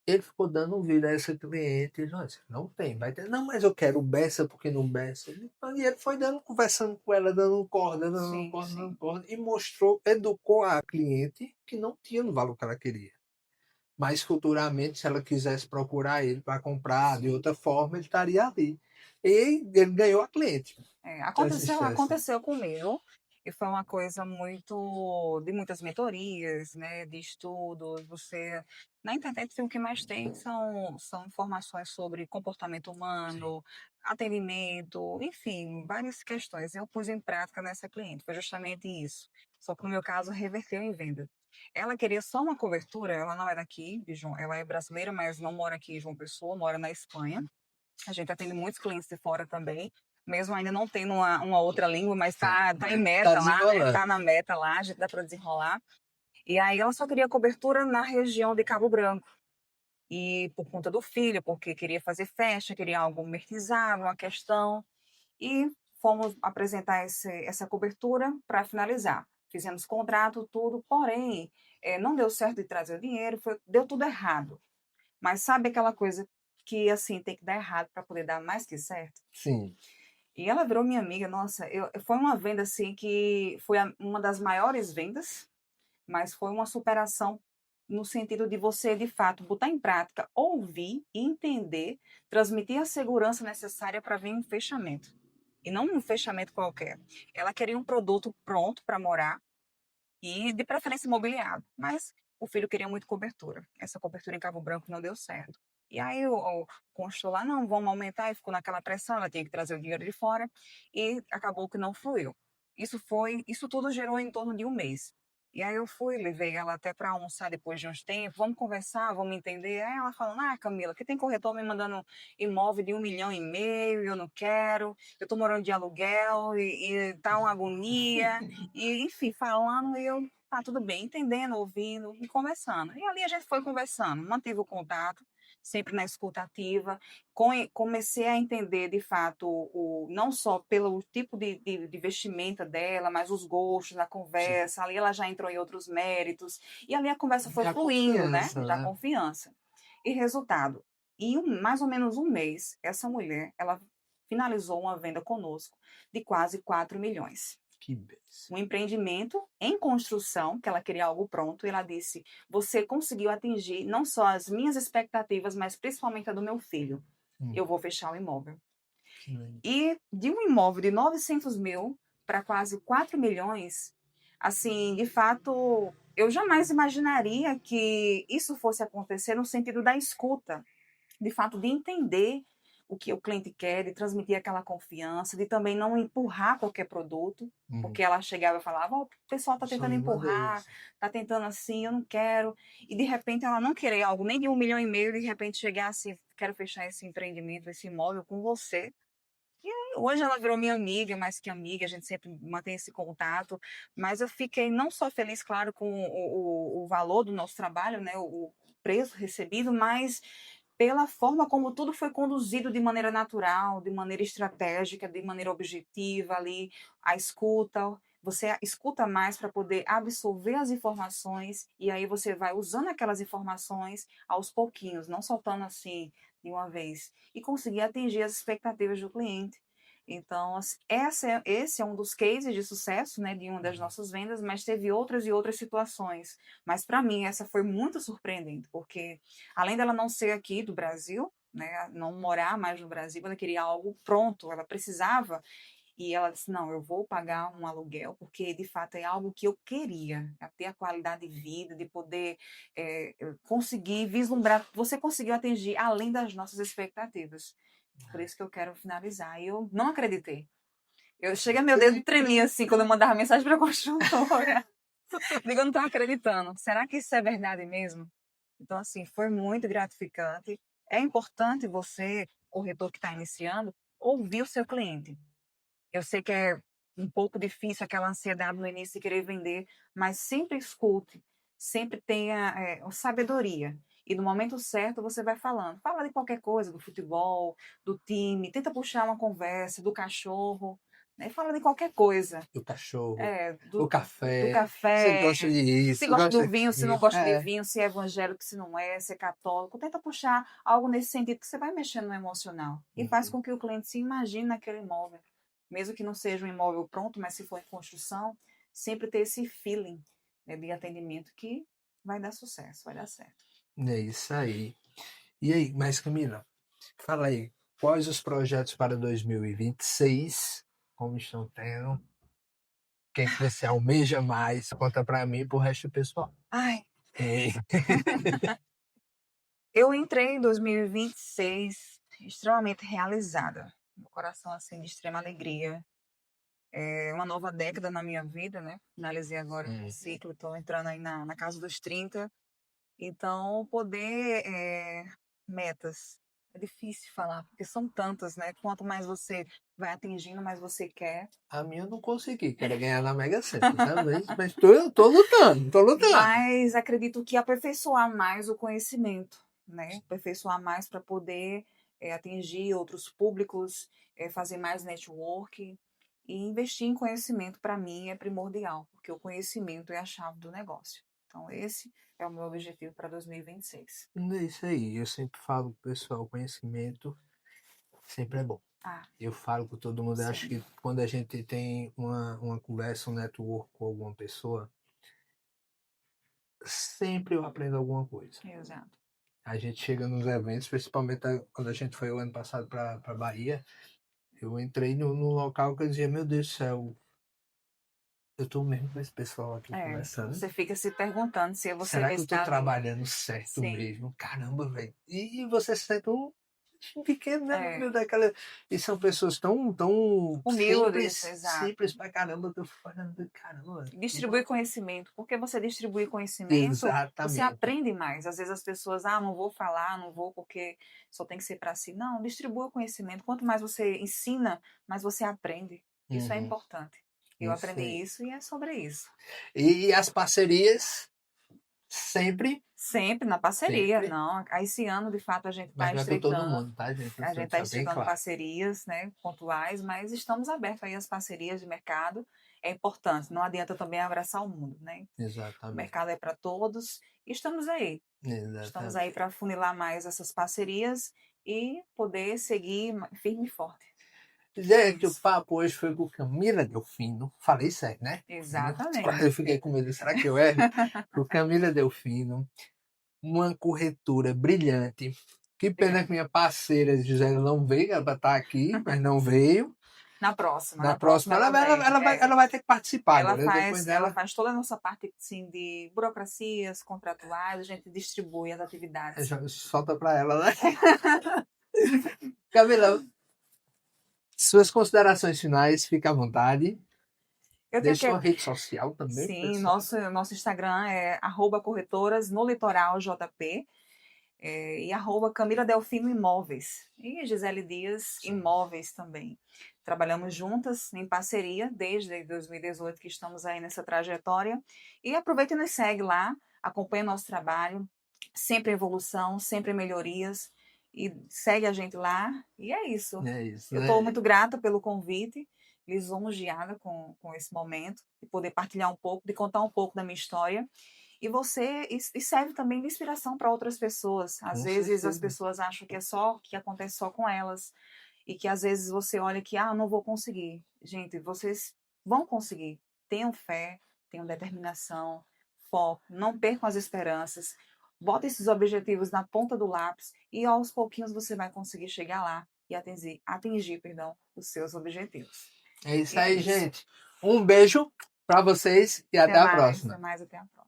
ele ficou dando vida a essa cliente. Ele disse, não tem, vai ter. Não, mas eu quero beça porque não beça. E ele foi dando, conversando com ela, dando corda, dando Sim, corda, dando sim. corda, e mostrou, educou a cliente que não tinha no valor que ela queria. Mas futuramente, se ela quisesse procurar ele para comprar de outra forma, ele estaria ali. E ele ganhou a cliente. Essa história. Aconteceu comigo, e foi uma coisa muito de muitas mentorias, né, de estudos. Você na internet o que mais tem são informações sobre comportamento Sim. humano, atendimento, enfim, várias questões. Eu pus em prática nessa cliente, foi justamente isso. Só que no meu caso reverteu em venda. Ela queria só uma cobertura, ela não é daqui, ela é brasileira, mas não mora aqui em João Pessoa, mora na Espanha. A gente atende muitos clientes de fora também, mesmo ainda não tendo uma outra língua, mas tá em Tá meta lá, né? desenrolando. Tá na meta lá, a gente dá para desenrolar. E aí ela só queria cobertura na região de Cabo Branco. E por conta do filho, porque queria fazer festa, queria algo mertizado, uma questão. E fomos apresentar essa cobertura para finalizar. Fizemos contrato, tudo, porém, não deu certo de trazer o dinheiro, deu tudo errado. Mas sabe aquela coisa que, assim, tem que dar errado para poder dar mais que certo? Sim. E ela virou minha amiga, nossa, foi uma venda, assim, que foi uma das maiores vendas, mas foi uma superação no sentido de você, de fato, botar em prática, ouvir, entender, transmitir a segurança necessária para vir um fechamento. E não um fechamento qualquer. Ela queria um produto pronto para morar e, de preferência, imobiliado. Mas o filho queria muito cobertura. Essa cobertura em Cabo Branco não deu certo. E aí o consultor lá, não, vamos aumentar, e ficou naquela pressão, ela tinha que trazer o dinheiro de fora, e acabou que não fluiu. Isso tudo gerou em torno de um mês. E aí eu fui, levei ela até para almoçar depois de uns tempos, vamos conversar, vamos entender. Aí ela falando, Camila, que tem corretor me mandando imóvel de 1,5 milhão, e eu não quero, eu tô morando de aluguel, e tá uma agonia, e enfim, falando, e eu, tá tudo bem, entendendo, ouvindo e conversando. E ali a gente foi conversando, manteve o contato, sempre na escuta ativa. Comecei a entender, de fato, não só pelo tipo de vestimenta dela, mas os gostos, a Sim. conversa. Ali ela já entrou em outros méritos. E ali a conversa foi E a fluindo, né? confiança, Da né? confiança. E resultado, em mais ou menos um mês, essa mulher, ela finalizou uma venda conosco de quase 4 milhões. Que bênção. Um empreendimento em construção, que ela queria algo pronto, e ela disse: Você conseguiu atingir não só as minhas expectativas, mas principalmente a do meu filho. Eu vou fechar o imóvel. Que lindo. E de um imóvel de 900 mil para quase 4 milhões, assim, de fato, eu jamais imaginaria que isso fosse acontecer no sentido da escuta, de fato, de entender o que o cliente quer, de transmitir aquela confiança, de também não empurrar qualquer produto, Uhum. porque ela chegava e falava, o pessoal está Só tentando me manda empurrar, isso. está tentando assim, eu não quero. E de repente ela não querer algo nem de 1,5 milhão, de repente chegar assim, quero fechar esse empreendimento, esse imóvel com você. E hoje ela virou minha amiga, mais que amiga, a gente sempre mantém esse contato, mas eu fiquei não só feliz, claro, com o valor do nosso trabalho, né, o preço recebido, mas pela forma como tudo foi conduzido de maneira natural, de maneira estratégica, de maneira objetiva ali, a escuta. Você escuta mais para poder absorver as informações e aí você vai usando aquelas informações aos pouquinhos, não soltando assim de uma vez, e conseguir atingir as expectativas do cliente. Então, esse é um dos cases de sucesso, né, de uma das Uhum. nossas vendas, mas teve outras e outras situações. Mas para mim essa foi muito surpreendente, porque além dela não ser aqui do Brasil, né, não morar mais no Brasil, ela queria algo pronto, ela precisava, e ela disse: Não, eu vou pagar um aluguel, porque de fato é algo que eu queria, é ter a qualidade de vida, de poder conseguir vislumbrar. Você conseguiu atingir além das nossas expectativas. Por isso que eu quero finalizar. E eu não acreditei. Meu dedo tremia assim quando eu mandava mensagem para a construtora. Digo, eu não estou acreditando. Será que isso é verdade mesmo? Então, assim, foi muito gratificante. É importante você, corretor que está iniciando, ouvir o seu cliente. Eu sei que é um pouco difícil aquela ansiedade no início de querer vender, mas sempre escute, sempre tenha sabedoria. E no momento certo você vai falando. Fala de qualquer coisa, do futebol, do time, tenta puxar uma conversa, do cachorro, né? Fala de qualquer coisa. Do cachorro, É, o do café, você café, gosta de se isso, gosta gosta do vinho, se não daquilo. gosta de É. vinho, se é evangélico, se não é, se é católico. Tenta puxar algo nesse sentido que você vai mexendo no emocional e faz Uhum. com que o cliente se imagine naquele imóvel. Mesmo que não seja um imóvel pronto, mas se for em construção, sempre ter esse feeling, né, de atendimento que vai dar sucesso, vai dar certo. É isso aí. E aí, mas Camila, fala aí, quais os projetos para 2026? Como estão tendo? O que é que você almeja mais? Conta pra mim e pro resto do pessoal. Ai, É. eu entrei em 2026 extremamente realizada. Meu coração assim de extrema alegria. É uma nova década na minha vida, né? Finalizei agora um Hum. ciclo, estou entrando aí na casa dos 30. Então, poder, metas, é difícil falar, porque são tantas, né? Quanto mais você vai atingindo, mais você quer. A minha eu não consegui, quero ganhar na Mega Sena, sabe? Mas eu tô lutando, tô lutando. Mas acredito que aperfeiçoar mais o conhecimento, né? Aperfeiçoar mais para poder atingir outros públicos, fazer mais network e investir em conhecimento para mim é primordial, porque o conhecimento é a chave do negócio. Então esse é o meu objetivo para 2026. É isso aí, eu sempre falo pro pessoal, conhecimento sempre é bom. Ah, Eu falo com todo mundo, eu acho sim, que quando a gente tem uma conversa, um network com alguma pessoa, sempre eu aprendo alguma coisa. exato. A gente chega nos eventos, principalmente quando a gente foi o ano passado para Bahia, eu entrei no local que eu dizia, meu Deus do céu, eu tô mesmo com esse pessoal aqui conversando. Você fica se perguntando se você Será que eu tô está ali. trabalhando certo Sim, mesmo? Caramba, velho. E você se sente um pequeno, né? No é. meio daquela. E são pessoas tão Humildes, simples, exato. simples pra caramba. Eu tô falando, caramba. Distribuir conhecimento, porque você distribui conhecimento, você Exatamente. aprende mais. Às vezes as pessoas, não vou falar, não vou porque só tem que ser para si. Não, distribua conhecimento. Quanto mais você ensina, mais você aprende. Isso é Uhum, importante. Eu isso aprendi aí. isso e é sobre isso. E as parcerias, sempre, Sempre na parceria, sempre. não. Esse ano, de fato, a gente Mas está não é com todo estreitando, mundo, tá, gente? a Pra gente está deixar bem estreitando claro. parcerias, né, pontuais, mas estamos abertos aí às parcerias de mercado. É importante, não adianta também abraçar o mundo, né? O Exatamente. mercado é para todos. E estamos aí. Estamos aí Exatamente. para funilar mais essas parcerias e poder seguir firme e forte. É Gente, o isso. papo hoje foi com Camila Delfino. Falei certo, né? Eu Exatamente. fiquei com medo, será que eu erro? Com Camila Delfino, uma corretora brilhante. Que pena Obrigada. que minha parceira Gisele não veio, era pra estar aqui, mas não veio. Na Na próxima próxima ela vem. ela vai ter que participar Ela agora. Depois faz, ela dela, faz toda a nossa parte assim, de burocracias contratuais, a gente distribui as atividades. solta pra ela, né? Camila, suas considerações finais, fica à vontade. Eu tenho Deixe que. sua rede social também, Sim, pessoal. nosso Instagram é @corretoras no litoral JP. E @Camila Delfino Imóveis. E Gisele Dias Sim. Imóveis também. Trabalhamos juntas em parceria desde 2018 que estamos aí nessa trajetória. E aproveita e nos segue lá, acompanha nosso trabalho, sempre evolução, sempre melhorias. E segue a gente lá. E é isso. É isso, Eu estou né? muito grata pelo convite, lisonjeada com esse momento, de poder partilhar um pouco, de contar um pouco da minha história. E serve também de inspiração para outras pessoas. Às Com vezes as certeza. pessoas acham que acontece só com elas e que às vezes você olha que não vou conseguir. Gente, vocês vão conseguir. Tenham fé, tenham determinação, foco, não percam as esperanças. Bota esses objetivos na ponta do lápis e aos pouquinhos você vai conseguir chegar lá e atingir, perdão, os seus objetivos. É isso E é aí, isso. gente. Um beijo pra vocês e até a próxima. Até mais, até a próxima.